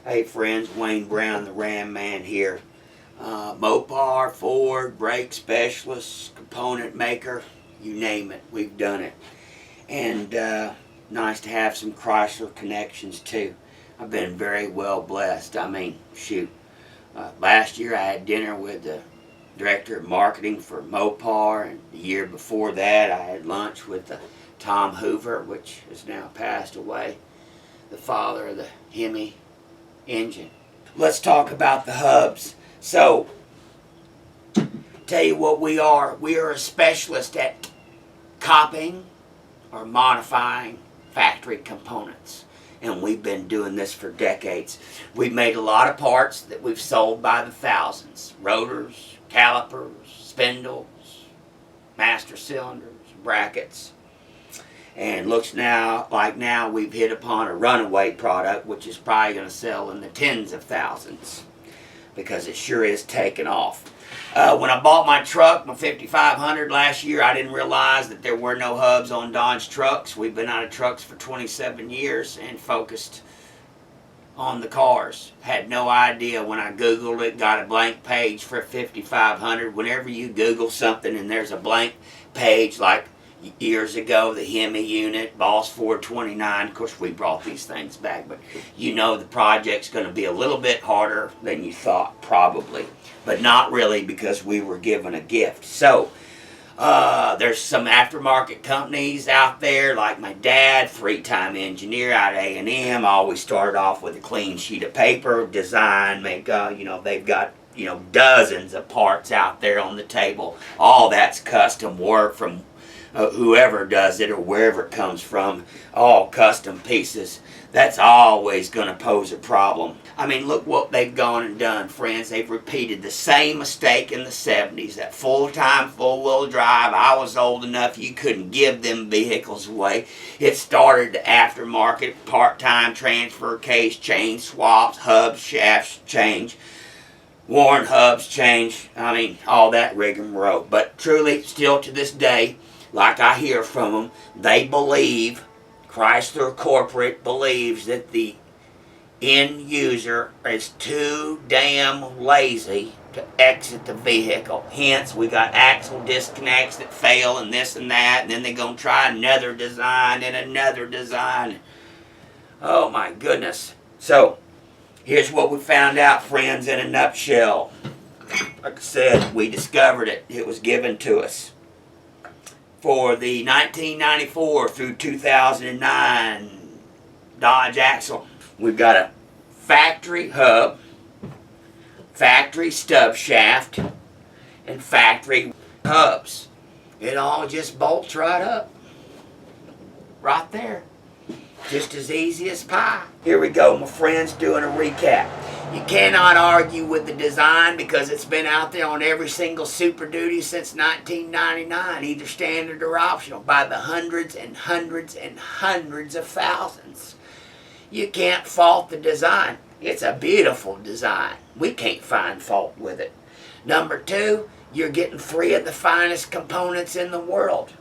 Hey friends, Wayne Brown, the Ram Man here. Mopar, Ford, brake specialist, component maker, you name it, we've done it. And nice to have some Chrysler connections too. I've been very well blessed. I mean, shoot. Last year I had dinner with the director of marketing for Mopar, and the year before that I had lunch with Tom Hoover, which has now passed away, the father of the Hemi engine. Let's talk about the hubs. So, tell you what we are. We are a specialist at copying or modifying factory components. And we've been doing this for decades. We've made a lot of parts that we've sold by the thousands. Rotors, calipers, spindles, master cylinders, brackets. And looks now like we've hit upon a runaway product, which is probably going to sell in the tens of thousands, because it sure is taking off. When I bought my truck, my 5500 last year, I didn't realize that there were no hubs on Dodge trucks. We've been out of trucks for 27 years and focused on the cars. Had no idea when I Googled it, got a blank page for 5500. Whenever you Google something and there's a blank page, like years ago, the Hemi unit, Boss 429, of course we brought these things back, but you know the project's going to be a little bit harder than you thought, probably. But not really, because we were given a gift. So, there's some aftermarket companies out there, like my dad, three-time engineer out of A&M, always started off with a clean sheet of paper, design, they've got dozens of parts out there on the table. All that's custom work from whoever does it or wherever it comes from, all custom pieces. That's always going to pose a problem. I mean, look what they've gone and done, friends. They've repeated the same mistake in the 70s, that full-time, full-wheel drive. I was old enough you couldn't give them vehicles away. It started the aftermarket, part-time transfer case, chain swaps, hubs, shafts change, worn hubs change. I mean, all that rigmarole. But truly, still to this day, like I hear from them, they believe, Chrysler Corporate believes, that the end user is too damn lazy to exit the vehicle. Hence, we got axle disconnects that fail and this and that, and then they're going to try another design and another design. Oh my goodness. So, here's what we found out, friends, in a nutshell. Like I said, we discovered it. It was given to us. For the 1994 through 2009 Dodge axle, we've got a factory hub, factory stub shaft, and factory hubs. It all just bolts right up. Right there. Just as easy as pie. Here we go, my friends, doing a recap. You cannot argue with the design because it's been out there on every single Super Duty since 1999, either standard or optional, by the hundreds and hundreds and hundreds of thousands. You can't fault the design. It's a beautiful design. We can't find fault with it. Number two, you're getting three of the finest components in the world.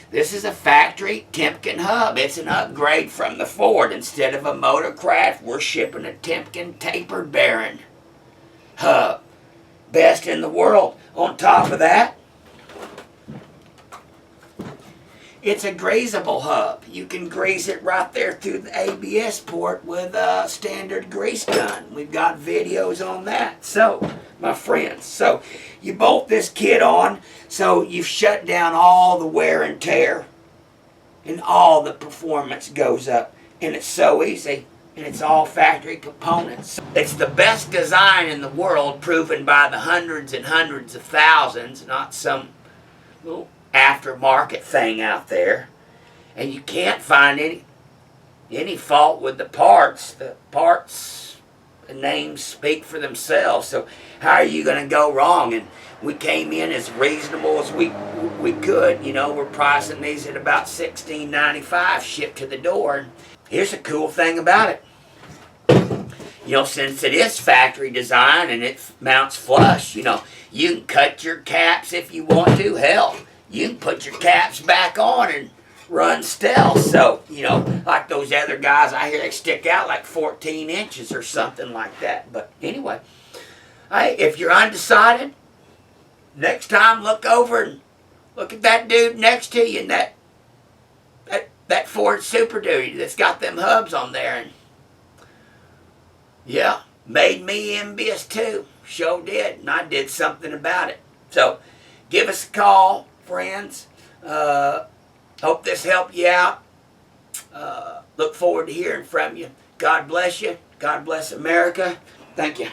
This is a factory Timken hub. It's an upgrade from the Ford. Instead of a Motorcraft, we're shipping a Timken tapered bearing hub. Best in the world. On top of that, it's a greasable hub. You can grease it right there through the ABS port with a standard grease gun. We've got videos on that. So, my friends, you bolt this kit on, so you've shut down all the wear and tear, and all the performance goes up. And it's so easy, and it's all factory components. It's the best design in the world, proven by the hundreds and hundreds of thousands, not some little aftermarket thing out there. And you can't find any fault with the parts. The parts, the names speak for themselves. So how are you going to go wrong? And we came in as reasonable as we could. You know, we're pricing these at about $16.95 shipped to the door. And here's a cool thing about it. You know, since it is factory design and it mounts flush, you know, you can cut your caps if you want to. Hell, you can put your caps back on and run stealth. So, you know, like those other guys I hear, they stick out like 14 inches or something like that. But anyway, hey, if you're undecided, next time look over and look at that dude next to you in that Ford Super Duty that's got them hubs on there. And yeah, made me envious too. Sure did. And I did something about it. So give us a call, friends. Hope this helped you out. Look forward to hearing from you. God bless you. God bless America. Thank you.